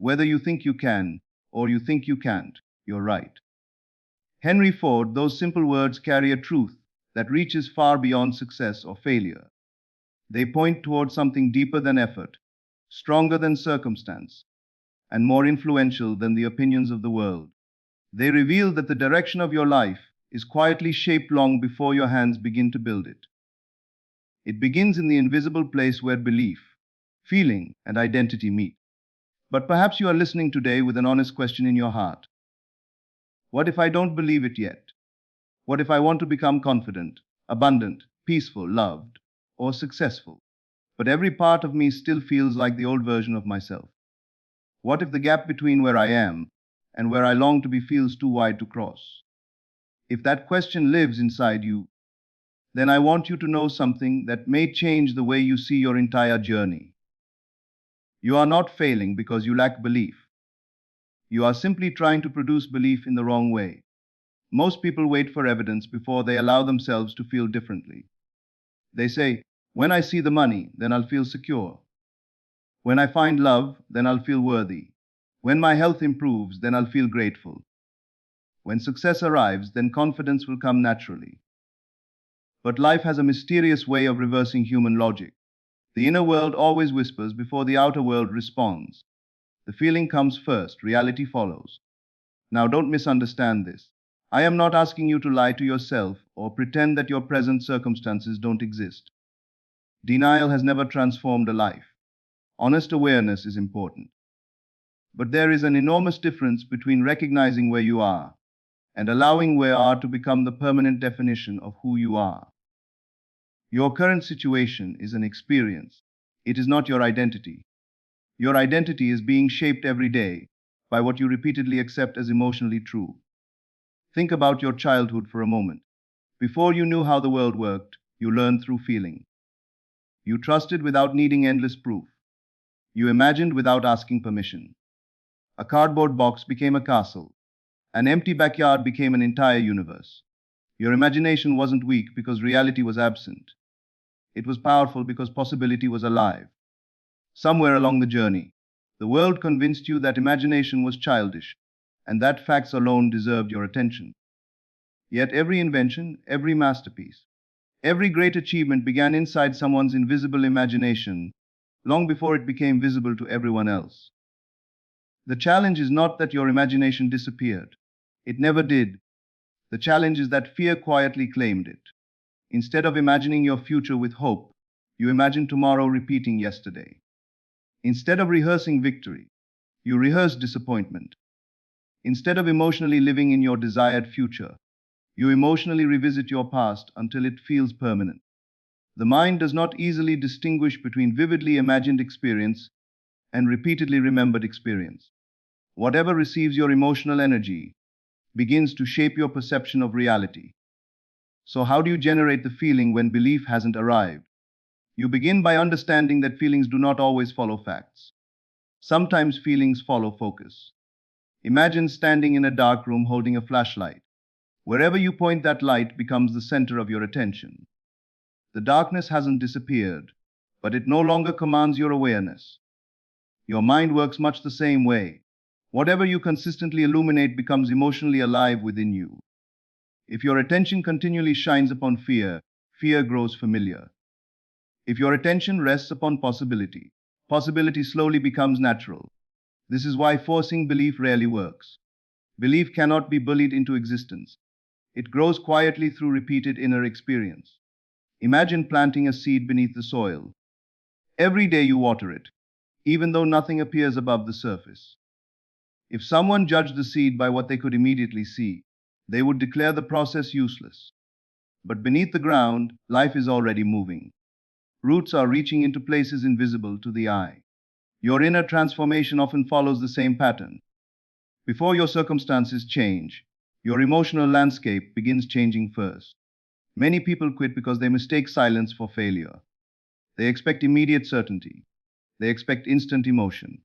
Whether you think you can or you think you can't, you're right. Henry Ford, those simple words carry a truth that reaches far beyond success or failure. They point toward something deeper than effort, stronger than circumstance, and more influential than the opinions of the world. They reveal that the direction of your life is quietly shaped long before your hands begin to build it. It begins in the invisible place where belief, feeling, and identity meet. But perhaps you are listening today with an honest question in your heart. What if I don't believe it yet? What if I want to become confident, abundant, peaceful, loved, or successful? But every part of me still feels like the old version of myself. What if the gap between where I am and where I long to be feels too wide to cross? If that question lives inside you, then I want you to know something that may change the way you see your entire journey. You are not failing because you lack belief. You are simply trying to produce belief in the wrong way. Most people wait for evidence before they allow themselves to feel differently. They say, when I see the money, then I'll feel secure. When I find love, then I'll feel worthy. When my health improves, then I'll feel grateful. When success arrives, then confidence will come naturally. But life has a mysterious way of reversing human logic. The inner world always whispers before the outer world responds. The feeling comes first, reality follows. Now, don't misunderstand this. I am not asking you to lie to yourself or pretend that your present circumstances don't exist. Denial has never transformed a life. Honest awareness is important. But there is an enormous difference between recognizing where you are and allowing where you are to become the permanent definition of who you are. Your current situation is an experience. It is not your identity. Your identity is being shaped every day by what you repeatedly accept as emotionally true. Think about your childhood for a moment. Before you knew how the world worked, you learned through feeling. You trusted without needing endless proof. You imagined without asking permission. A cardboard box became a castle. An empty backyard became an entire universe. Your imagination wasn't weak because reality was absent. It was powerful because possibility was alive. Somewhere along the journey, the world convinced you that imagination was childish and that facts alone deserved your attention. Yet every invention, every masterpiece, every great achievement began inside someone's invisible imagination long before it became visible to everyone else. The challenge is not that your imagination disappeared. It never did. The challenge is that fear quietly claimed it. Instead of imagining your future with hope, you imagine tomorrow repeating yesterday. Instead of rehearsing victory, you rehearse disappointment. Instead of emotionally living in your desired future, you emotionally revisit your past until it feels permanent. The mind does not easily distinguish between vividly imagined experience and repeatedly remembered experience. Whatever receives your emotional energy begins to shape your perception of reality. So, how do you generate the feeling when belief hasn't arrived? You begin by understanding that feelings do not always follow facts. Sometimes feelings follow focus. Imagine standing in a dark room holding a flashlight. Wherever you point that light becomes the center of your attention. The darkness hasn't disappeared, but it no longer commands your awareness. Your mind works much the same way. Whatever you consistently illuminate becomes emotionally alive within you. If your attention continually shines upon fear, fear grows familiar. If your attention rests upon possibility, possibility slowly becomes natural. This is why forcing belief rarely works. Belief cannot be bullied into existence. It grows quietly through repeated inner experience. Imagine planting a seed beneath the soil. Every day you water it, even though nothing appears above the surface. If someone judged the seed by what they could immediately see, they would declare the process useless. But beneath the ground, life is already moving. Roots are reaching into places invisible to the eye. Your inner transformation often follows the same pattern. Before your circumstances change, your emotional landscape begins changing first. Many people quit because they mistake silence for failure. They expect immediate certainty. They expect instant emotion.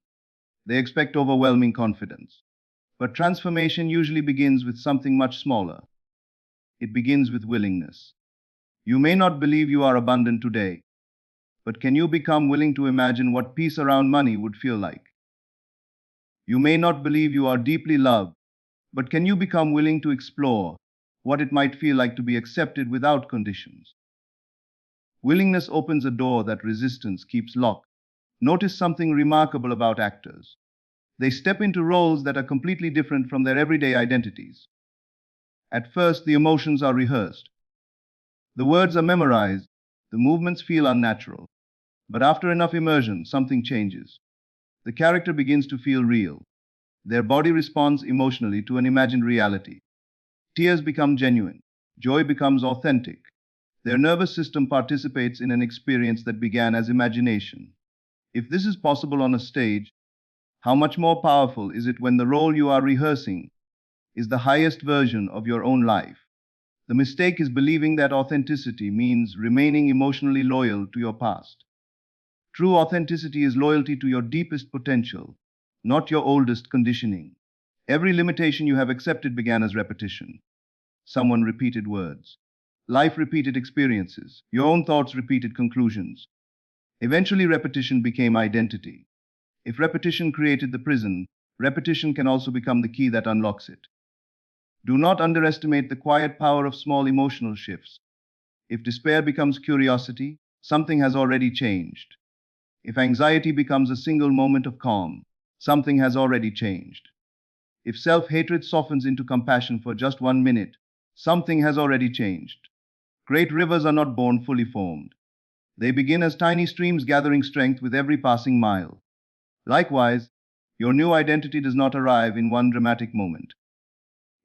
They expect overwhelming confidence. But transformation usually begins with something much smaller. It begins with willingness. You may not believe you are abundant today, but can you become willing to imagine what peace around money would feel like? You may not believe you are deeply loved, but can you become willing to explore what it might feel like to be accepted without conditions? Willingness opens a door that resistance keeps locked. Notice something remarkable about actors. They step into roles that are completely different from their everyday identities. At first, the emotions are rehearsed, the words are memorized, the movements feel unnatural. But after enough immersion, something changes. The character begins to feel real. Their body responds emotionally to an imagined reality. Tears become genuine. Joy becomes authentic. Their nervous system participates in an experience that began as imagination. If this is possible on a stage, how much more powerful is it when the role you are rehearsing is the highest version of your own life? The mistake is believing that authenticity means remaining emotionally loyal to your past. True authenticity is loyalty to your deepest potential, not your oldest conditioning. Every limitation you have accepted began as repetition. Someone repeated words. Life repeated experiences. Your own thoughts repeated conclusions. Eventually, repetition became identity. If repetition created the prison, repetition can also become the key that unlocks it. Do not underestimate the quiet power of small emotional shifts. If despair becomes curiosity, something has already changed. If anxiety becomes a single moment of calm, something has already changed. If self hatred softens into compassion for just 1 minute, something has already changed. Great rivers are not born fully formed. They begin as tiny streams gathering strength with every passing mile. Likewise, your new identity does not arrive in one dramatic moment.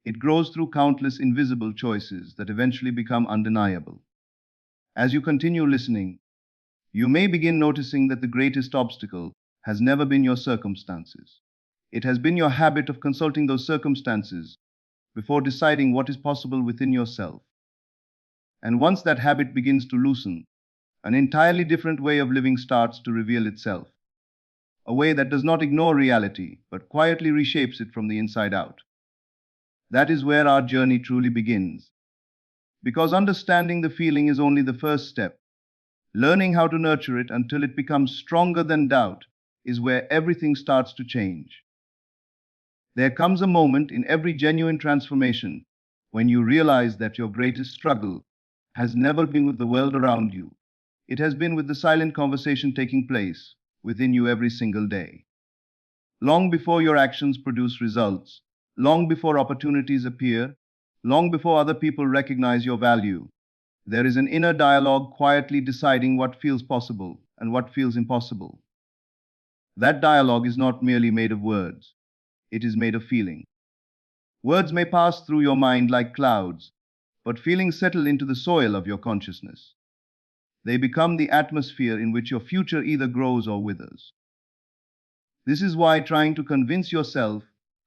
It grows through countless invisible choices that eventually become undeniable. As you continue listening, you may begin noticing that the greatest obstacle has never been your circumstances. It has been your habit of consulting those circumstances before deciding what is possible within yourself. And once that habit begins to loosen, an entirely different way of living starts to reveal itself. A way that does not ignore reality, but quietly reshapes it from the inside out. That is where our journey truly begins. Because understanding the feeling is only the first step. Learning how to nurture it until it becomes stronger than doubt is where everything starts to change. There comes a moment in every genuine transformation when you realize that your greatest struggle has never been with the world around you. It has been with the silent conversation taking place within you every single day. Long before your actions produce results, long before opportunities appear, long before other people recognize your value, there is an inner dialogue quietly deciding what feels possible and what feels impossible. That dialogue is not merely made of words, it is made of feeling. Words may pass through your mind like clouds, but feelings settle into the soil of your consciousness. They become the atmosphere in which your future either grows or withers. This is why trying to convince yourself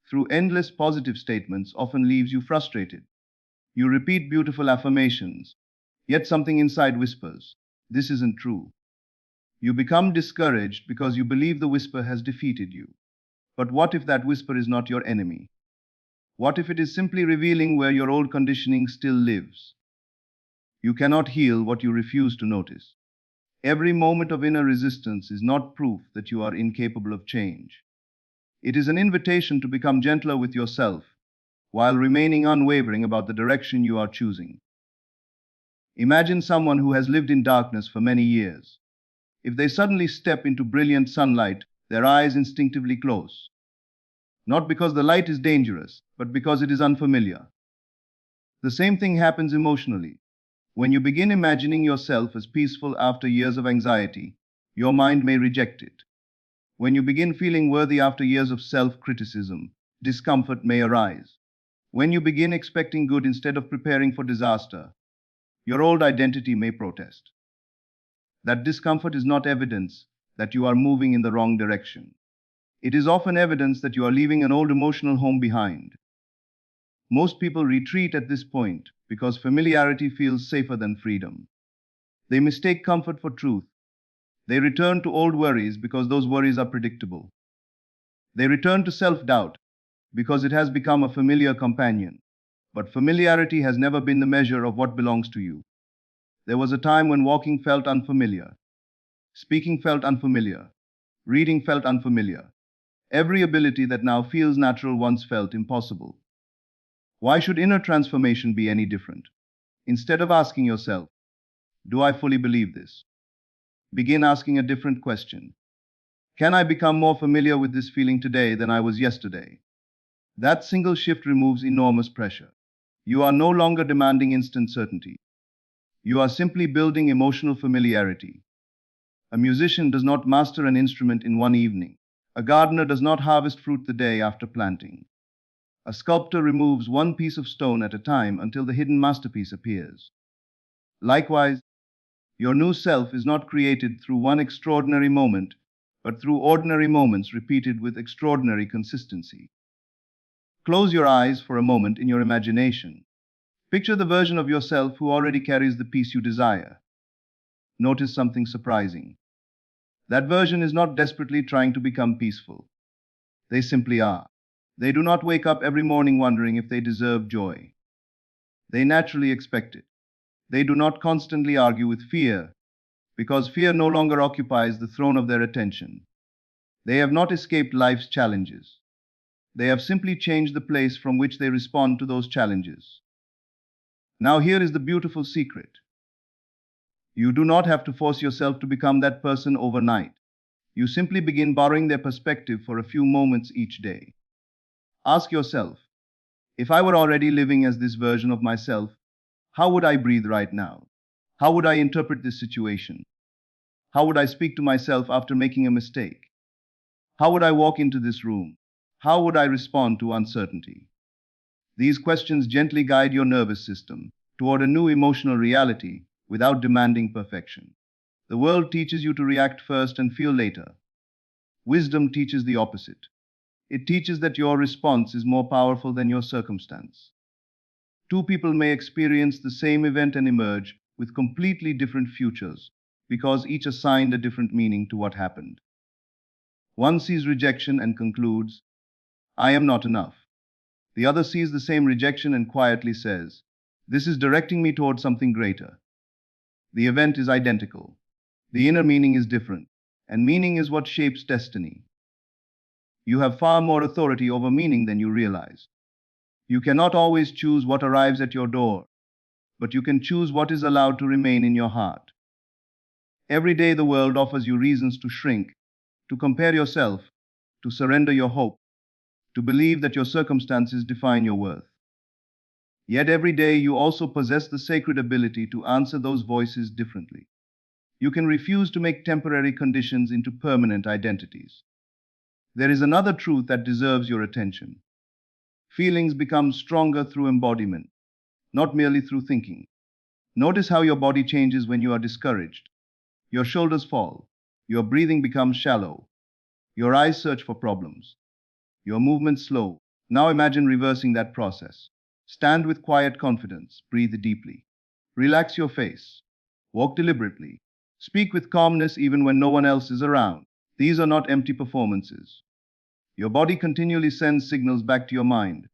through endless positive statements often leaves you frustrated. You repeat beautiful affirmations, yet something inside whispers, "This isn't true." You become discouraged because you believe the whisper has defeated you. But what if that whisper is not your enemy? What if it is simply revealing where your old conditioning still lives? You cannot heal what you refuse to notice. Every moment of inner resistance is not proof that you are incapable of change. It is an invitation to become gentler with yourself while remaining unwavering about the direction you are choosing. Imagine someone who has lived in darkness for many years. If they suddenly step into brilliant sunlight, their eyes instinctively close. Not because the light is dangerous, but because it is unfamiliar. The same thing happens emotionally. When you begin imagining yourself as peaceful after years of anxiety, your mind may reject it. When you begin feeling worthy after years of self criticism, discomfort may arise. When you begin expecting good instead of preparing for disaster, your old identity may protest. That discomfort is not evidence that you are moving in the wrong direction. It is often evidence that you are leaving an old emotional home behind. Most people retreat at this point because familiarity feels safer than freedom. They mistake comfort for truth. They return to old worries because those worries are predictable. They return to self doubt because it has become a familiar companion. But familiarity has never been the measure of what belongs to you. There was a time when walking felt unfamiliar, speaking felt unfamiliar, reading felt unfamiliar. Every ability that now feels natural once felt impossible. Why should inner transformation be any different? Instead of asking yourself, do I fully believe this? Begin asking a different question. Can I become more familiar with this feeling today than I was yesterday? That single shift removes enormous pressure. You are no longer demanding instant certainty. You are simply building emotional familiarity. A musician does not master an instrument in one evening. A gardener does not harvest fruit the day after planting. A sculptor removes one piece of stone at a time until the hidden masterpiece appears. Likewise, your new self is not created through one extraordinary moment, but through ordinary moments repeated with extraordinary consistency. Close your eyes for a moment in your imagination. Picture the version of yourself who already carries the peace you desire. Notice something surprising. That version is not desperately trying to become peaceful. They simply are. They do not wake up every morning wondering if they deserve joy. They naturally expect it. They do not constantly argue with fear, because fear no longer occupies the throne of their attention. They have not escaped life's challenges. They have simply changed the place from which they respond to those challenges. Now, here is the beautiful secret. You do not have to force yourself to become that person overnight. You simply begin borrowing their perspective for a few moments each day. Ask yourself, if I were already living as this version of myself, how would I breathe right now? How would I interpret this situation? How would I speak to myself after making a mistake? How would I walk into this room? How would I respond to uncertainty? These questions gently guide your nervous system toward a new emotional reality without demanding perfection. The world teaches you to react first and feel later. Wisdom teaches the opposite. It teaches that your response is more powerful than your circumstance. Two people may experience the same event and emerge with completely different futures because each assigned a different meaning to what happened. One sees rejection and concludes, I am not enough. The other sees the same rejection and quietly says, this is directing me toward something greater. The event is identical. The inner meaning is different, and meaning is what shapes destiny. You have far more authority over meaning than you realize. You cannot always choose what arrives at your door, but you can choose what is allowed to remain in your heart. Every day the world offers you reasons to shrink, to compare yourself, to surrender your hope, to believe that your circumstances define your worth. Yet every day you also possess the sacred ability to answer those voices differently. You can refuse to make temporary conditions into permanent identities. There is another truth that deserves your attention. Feelings become stronger through embodiment, not merely through thinking. Notice how your body changes when you are discouraged. Your shoulders fall, your breathing becomes shallow, your eyes search for problems, your movements slow. Now imagine reversing that process. Stand with quiet confidence, breathe deeply. Relax your face, walk deliberately, speak with calmness even when no one else is around. These are not empty performances. Your body continually sends signals back to your mind.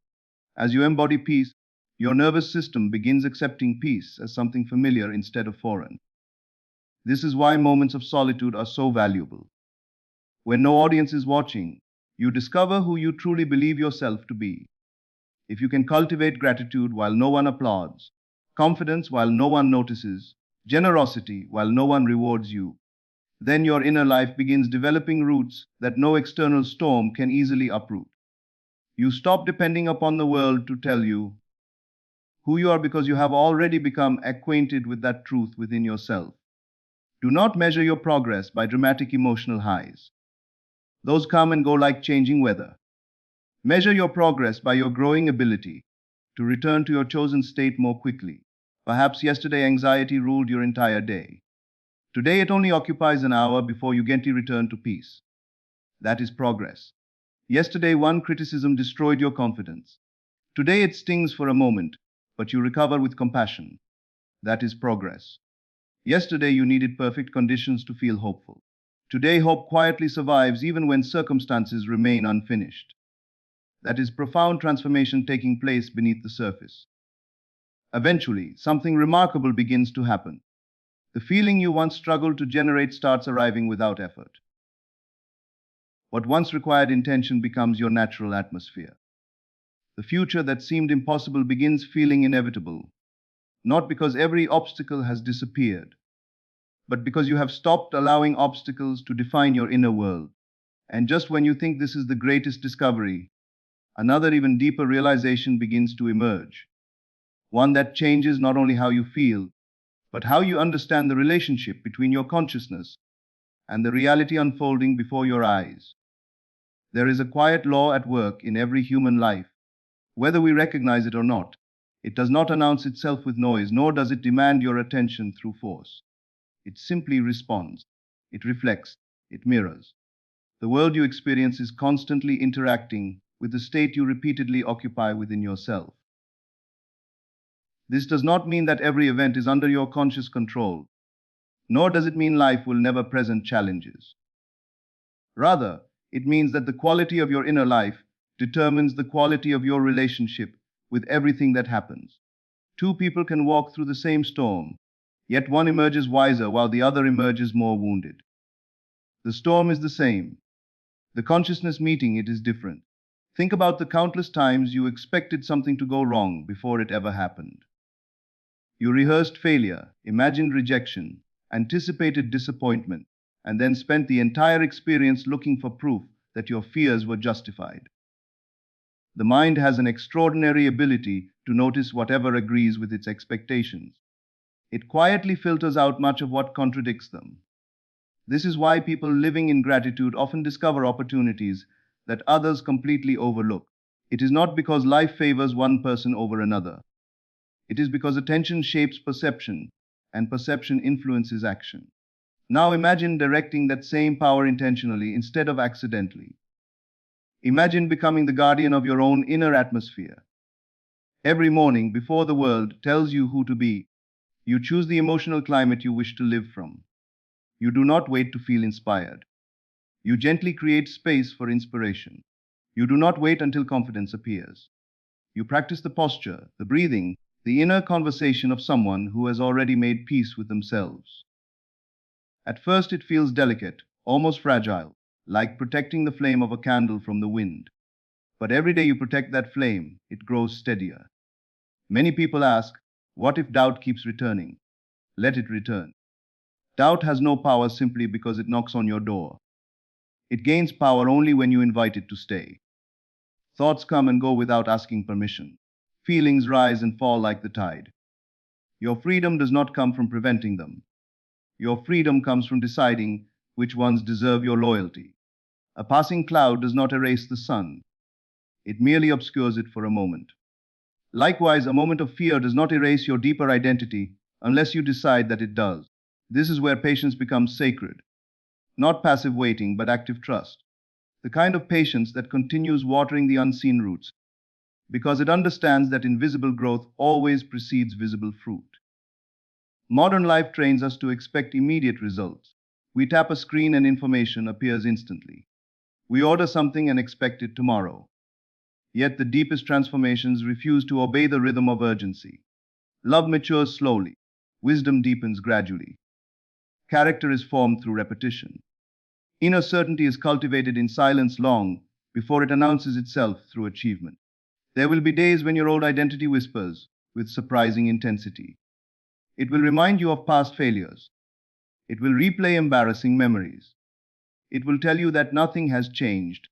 As you embody peace, your nervous system begins accepting peace as something familiar instead of foreign. This is why moments of solitude are so valuable. When no audience is watching, you discover who you truly believe yourself to be. If you can cultivate gratitude while no one applauds, confidence while no one notices, generosity while no one rewards you, then your inner life begins developing roots that no external storm can easily uproot. You stop depending upon the world to tell you who you are because you have already become acquainted with that truth within yourself. Do not measure your progress by dramatic emotional highs. Those come and go like changing weather. Measure your progress by your growing ability to return to your chosen state more quickly. Perhaps yesterday anxiety ruled your entire day. Today it only occupies an hour before you gently return to peace. That is progress. Yesterday one criticism destroyed your confidence. Today it stings for a moment, but you recover with compassion. That is progress. Yesterday you needed perfect conditions to feel hopeful. Today hope quietly survives even when circumstances remain unfinished. That is profound transformation taking place beneath the surface. Eventually, something remarkable begins to happen. The feeling you once struggled to generate starts arriving without effort. What once required intention becomes your natural atmosphere. The future that seemed impossible begins feeling inevitable, not because every obstacle has disappeared, but because you have stopped allowing obstacles to define your inner world. And just when you think this is the greatest discovery, another even deeper realization begins to emerge. One that changes not only how you feel, but how you understand the relationship between your consciousness and the reality unfolding before your eyes. There is a quiet law at work in every human life, whether we recognize it or not. It does not announce itself with noise, nor does it demand your attention through force. It simply responds. It reflects. It mirrors. The world you experience is constantly interacting with the state you repeatedly occupy within yourself. This does not mean that every event is under your conscious control, nor does it mean life will never present challenges. Rather, it means that the quality of your inner life determines the quality of your relationship with everything that happens. Two people can walk through the same storm, yet one emerges wiser while the other emerges more wounded. The storm is the same. The consciousness meeting it is different. Think about the countless times you expected something to go wrong before it ever happened. You rehearsed failure, imagined rejection, anticipated disappointment, and then spent the entire experience looking for proof that your fears were justified. The mind has an extraordinary ability to notice whatever agrees with its expectations. It quietly filters out much of what contradicts them. This is why people living in gratitude often discover opportunities that others completely overlook. It is not because life favors one person over another. It is because attention shapes perception, and perception influences action. Now imagine directing that same power intentionally instead of accidentally. Imagine becoming the guardian of your own inner atmosphere. Every morning, before the world tells you who to be, you choose the emotional climate you wish to live from. You do not wait to feel inspired. You gently create space for inspiration. You do not wait until confidence appears. You practice the posture, the breathing, the inner conversation of someone who has already made peace with themselves. At first, it feels delicate, almost fragile, like protecting the flame of a candle from the wind. But every day you protect that flame, it grows steadier. Many people ask, what if doubt keeps returning? Let it return. Doubt has no power simply because it knocks on your door. It gains power only when you invite it to stay. Thoughts come and go without asking permission. Feelings rise and fall like the tide. Your freedom does not come from preventing them. Your freedom comes from deciding which ones deserve your loyalty. A passing cloud does not erase the sun. It merely obscures it for a moment. Likewise, a moment of fear does not erase your deeper identity unless you decide that it does. This is where patience becomes sacred. Not passive waiting, but active trust. The kind of patience that continues watering the unseen roots, because it understands that invisible growth always precedes visible fruit. Modern life trains us to expect immediate results. We tap a screen and information appears instantly. We order something and expect it tomorrow. Yet the deepest transformations refuse to obey the rhythm of urgency. Love matures slowly. Wisdom deepens gradually. Character is formed through repetition. Inner certainty is cultivated in silence long before it announces itself through achievement. There will be days when your old identity whispers with surprising intensity. It will remind you of past failures. It will replay embarrassing memories. It will tell you that nothing has changed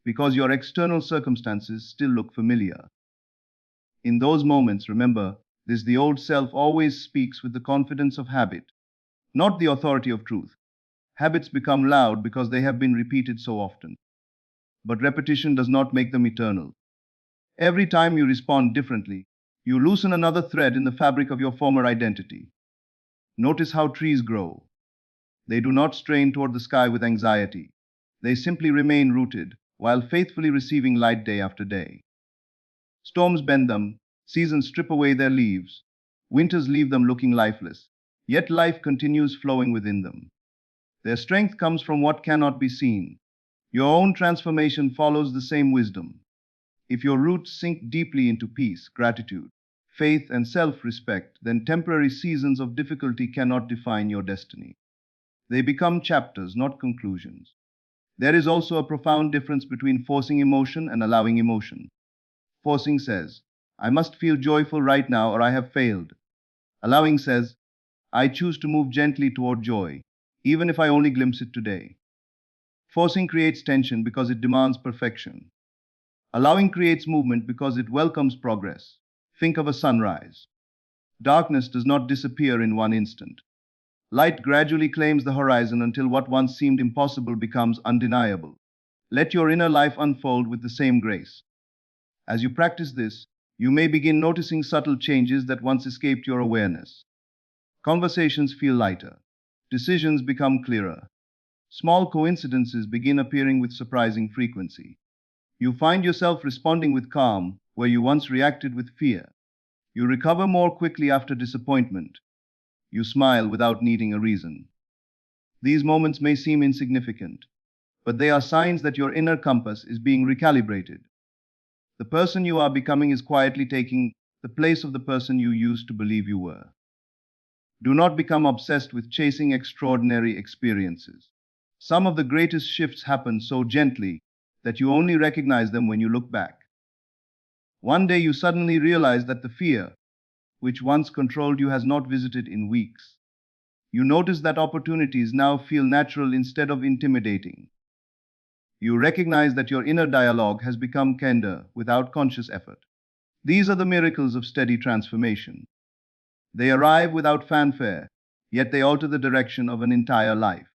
because your external circumstances still look familiar. In those moments, remember, this the old self always speaks with the confidence of habit, not the authority of truth. Habits become loud because they have been repeated so often. But repetition does not make them eternal. Every time you respond differently, you loosen another thread in the fabric of your former identity. Notice how trees grow. They do not strain toward the sky with anxiety. They simply remain rooted while faithfully receiving light day after day. Storms bend them, seasons strip away their leaves, winters leave them looking lifeless, yet life continues flowing within them. Their strength comes from what cannot be seen. Your own transformation follows the same wisdom. If your roots sink deeply into peace, gratitude, faith, and self respect, then temporary seasons of difficulty cannot define your destiny. They become chapters, not conclusions. There is also a profound difference between forcing emotion and allowing emotion. Forcing says, I must feel joyful right now or I have failed. Allowing says, I choose to move gently toward joy, even if I only glimpse it today. Forcing creates tension because it demands perfection. Allowing creates movement because it welcomes progress. Think of a sunrise. Darkness does not disappear in one instant. Light gradually claims the horizon until what once seemed impossible becomes undeniable. Let your inner life unfold with the same grace. As you practice this, you may begin noticing subtle changes that once escaped your awareness. Conversations feel lighter. Decisions become clearer. Small coincidences begin appearing with surprising frequency. You find yourself responding with calm where you once reacted with fear. You recover more quickly after disappointment. You smile without needing a reason. These moments may seem insignificant, but they are signs that your inner compass is being recalibrated. The person you are becoming is quietly taking the place of the person you used to believe you were. Do not become obsessed with chasing extraordinary experiences. Some of the greatest shifts happen so gently that you only recognize them when you look back. One day you suddenly realize that the fear, which once controlled you, has not visited in weeks. You notice that opportunities now feel natural instead of intimidating. You recognize that your inner dialogue has become kinder without conscious effort. These are the miracles of steady transformation. They arrive without fanfare, yet they alter the direction of an entire life.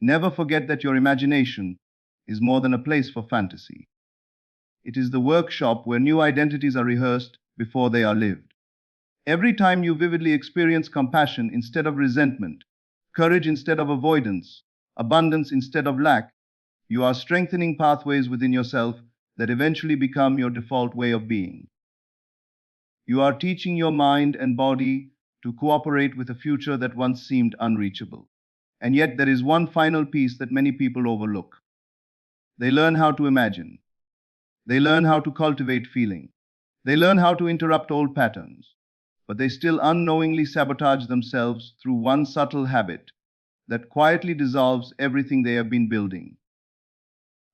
Never forget that your imagination is more than a place for fantasy. It is the workshop where new identities are rehearsed before they are lived. Every time you vividly experience compassion instead of resentment, courage instead of avoidance, abundance instead of lack, you are strengthening pathways within yourself that eventually become your default way of being. You are teaching your mind and body to cooperate with a future that once seemed unreachable. And yet, there is one final piece that many people overlook. They learn how to imagine. They learn how to cultivate feeling. They learn how to interrupt old patterns. But they still unknowingly sabotage themselves through one subtle habit that quietly dissolves everything they have been building.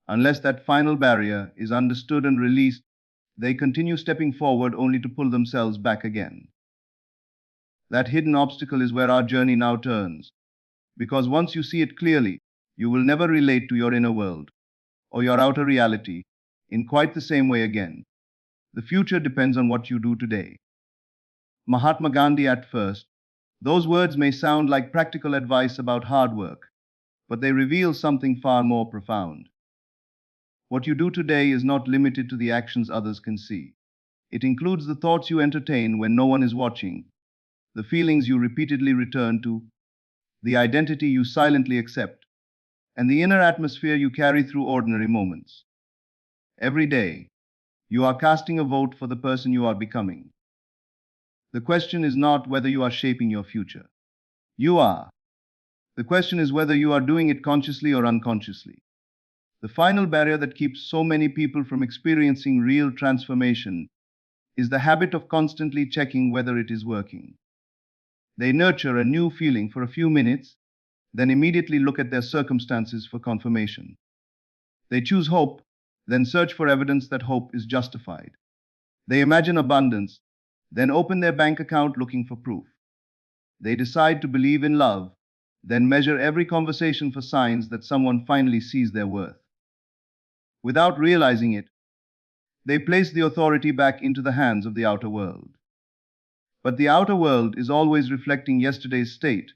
Unless that final barrier is understood and released, they continue stepping forward only to pull themselves back again. That hidden obstacle is where our journey now turns, because once you see it clearly, you will never relate to your inner world or your outer reality in quite the same way again. The future depends on what you do today. Mahatma Gandhi. At first, those words may sound like practical advice about hard work, but they reveal something far more profound. What you do today is not limited to the actions others can see. It includes the thoughts you entertain when no one is watching, the feelings you repeatedly return to, the identity you silently accept, and the inner atmosphere you carry through ordinary moments. Every day, you are casting a vote for the person you are becoming. The question is not whether you are shaping your future. You are. The question is whether you are doing it consciously or unconsciously. The final barrier that keeps so many people from experiencing real transformation is the habit of constantly checking whether it is working. They nurture a new feeling for a few minutes, then immediately look at their circumstances for confirmation. They choose hope, then search for evidence that hope is justified. They imagine abundance, then open their bank account looking for proof. They decide to believe in love, then measure every conversation for signs that someone finally sees their worth. Without realizing it, they place the authority back into the hands of the outer world. But the outer world is always reflecting yesterday's state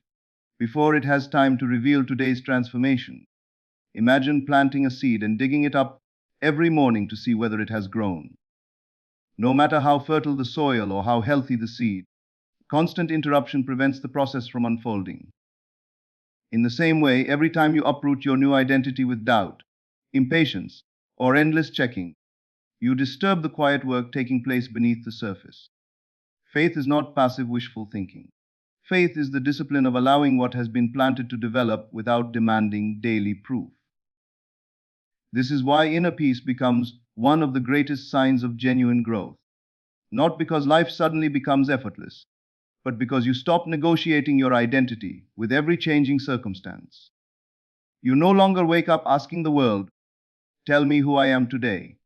before it has time to reveal today's transformation. Imagine planting a seed and digging it up every morning to see whether it has grown. No matter how fertile the soil or how healthy the seed, constant interruption prevents the process from unfolding. In the same way, every time you uproot your new identity with doubt, impatience, or endless checking, you disturb the quiet work taking place beneath the surface. Faith is not passive wishful thinking. Faith is the discipline of allowing what has been planted to develop without demanding daily proof. This is why inner peace becomes one of the greatest signs of genuine growth. Not because life suddenly becomes effortless, but because you stop negotiating your identity with every changing circumstance. You no longer wake up asking the world, "Tell me who I am today."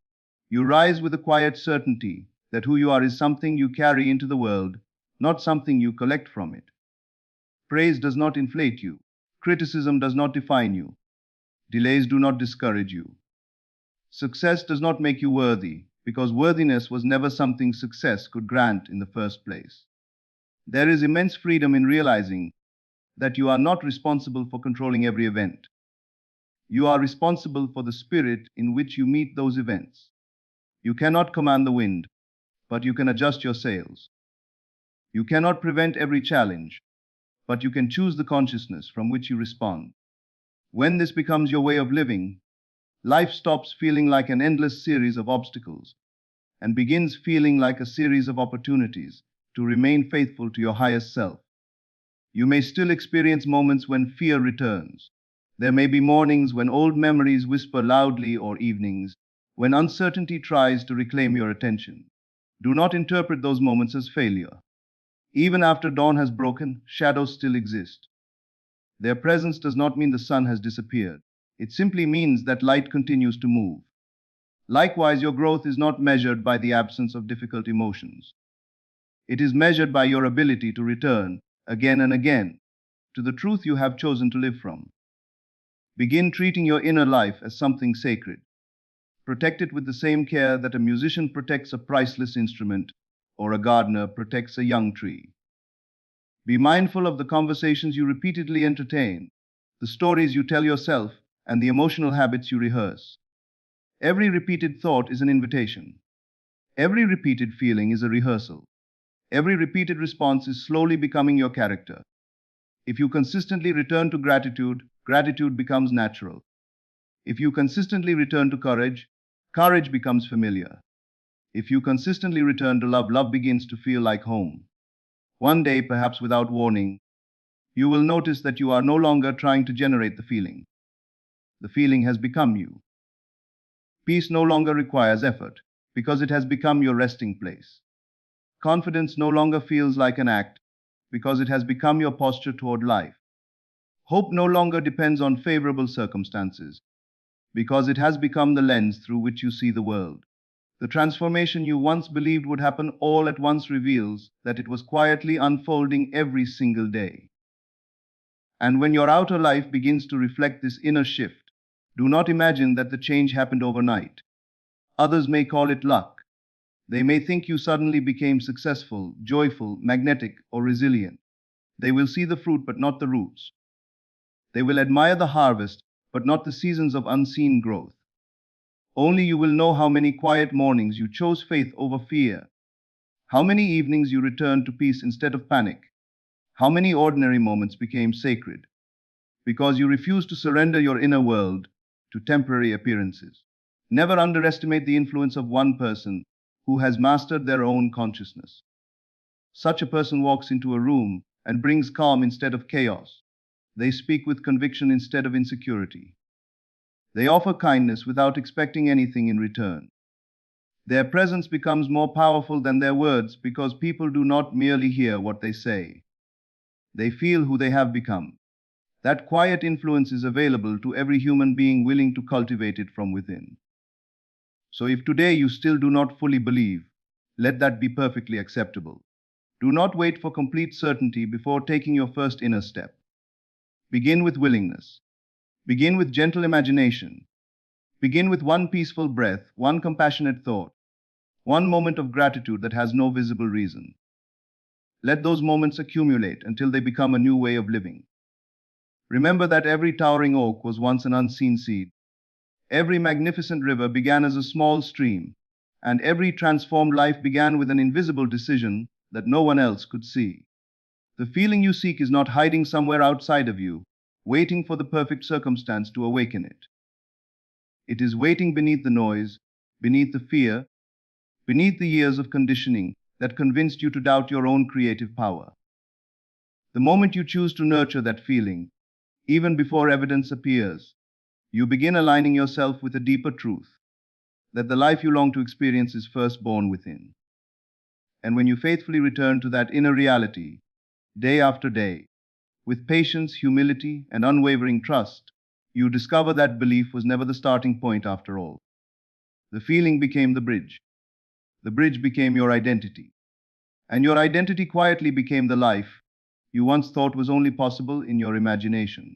You rise with a quiet certainty that who you are is something you carry into the world, not something you collect from it. Praise does not inflate you. Criticism does not define you. Delays do not discourage you. Success does not make you worthy, because worthiness was never something success could grant in the first place. There is immense freedom in realizing that you are not responsible for controlling every event. You are responsible for the spirit in which you meet those events. You cannot command the wind, but you can adjust your sails. You cannot prevent every challenge, but you can choose the consciousness from which you respond. When this becomes your way of living, life stops feeling like an endless series of obstacles and begins feeling like a series of opportunities to remain faithful to your highest self. You may still experience moments when fear returns. There may be mornings when old memories whisper loudly, or evenings when uncertainty tries to reclaim your attention. Do not interpret those moments as failure. Even after dawn has broken, shadows still exist. Their presence does not mean the sun has disappeared. It simply means that light continues to move. Likewise, your growth is not measured by the absence of difficult emotions. It is measured by your ability to return, again and again, to the truth you have chosen to live from. Begin treating your inner life as something sacred. Protect it with the same care that a musician protects a priceless instrument or a gardener protects a young tree. Be mindful of the conversations you repeatedly entertain, the stories you tell yourself, and the emotional habits you rehearse. Every repeated thought is an invitation. Every repeated feeling is a rehearsal. Every repeated response is slowly becoming your character. If you consistently return to gratitude, gratitude becomes natural. If you consistently return to courage, courage becomes familiar. If you consistently return to love, love begins to feel like home. One day, perhaps without warning, you will notice that you are no longer trying to generate the feeling. The feeling has become you. Peace no longer requires effort because it has become your resting place. Confidence no longer feels like an act because it has become your posture toward life. Hope no longer depends on favorable circumstances because it has become the lens through which you see the world. The transformation you once believed would happen all at once reveals that it was quietly unfolding every single day. And when your outer life begins to reflect this inner shift, do not imagine that the change happened overnight. Others may call it luck. They may think you suddenly became successful, joyful, magnetic, or resilient. They will see the fruit but not the roots. They will admire the harvest but not the seasons of unseen growth. Only you will know how many quiet mornings you chose faith over fear, how many evenings you returned to peace instead of panic, how many ordinary moments became sacred, because you refused to surrender your inner world to temporary appearances. Never underestimate the influence of one person who has mastered their own consciousness. Such a person walks into a room and brings calm instead of chaos. They speak with conviction instead of insecurity. They offer kindness without expecting anything in return. Their presence becomes more powerful than their words because people do not merely hear what they say. They feel who they have become. That quiet influence is available to every human being willing to cultivate it from within. So if today you still do not fully believe, let that be perfectly acceptable. Do not wait for complete certainty before taking your first inner step. Begin with willingness. Begin with gentle imagination. Begin with one peaceful breath, one compassionate thought, one moment of gratitude that has no visible reason. Let those moments accumulate until they become a new way of living. Remember that every towering oak was once an unseen seed. Every magnificent river began as a small stream, and every transformed life began with an invisible decision that no one else could see. The feeling you seek is not hiding somewhere outside of you, waiting for the perfect circumstance to awaken it. It is waiting beneath the noise, beneath the fear, beneath the years of conditioning that convinced you to doubt your own creative power. The moment you choose to nurture that feeling, even before evidence appears, you begin aligning yourself with a deeper truth that the life you long to experience is first born within. And when you faithfully return to that inner reality, day after day, with patience, humility, and unwavering trust, you discover that belief was never the starting point after all. The feeling became the bridge. The bridge became your identity. And your identity quietly became the life you once thought was only possible in your imagination.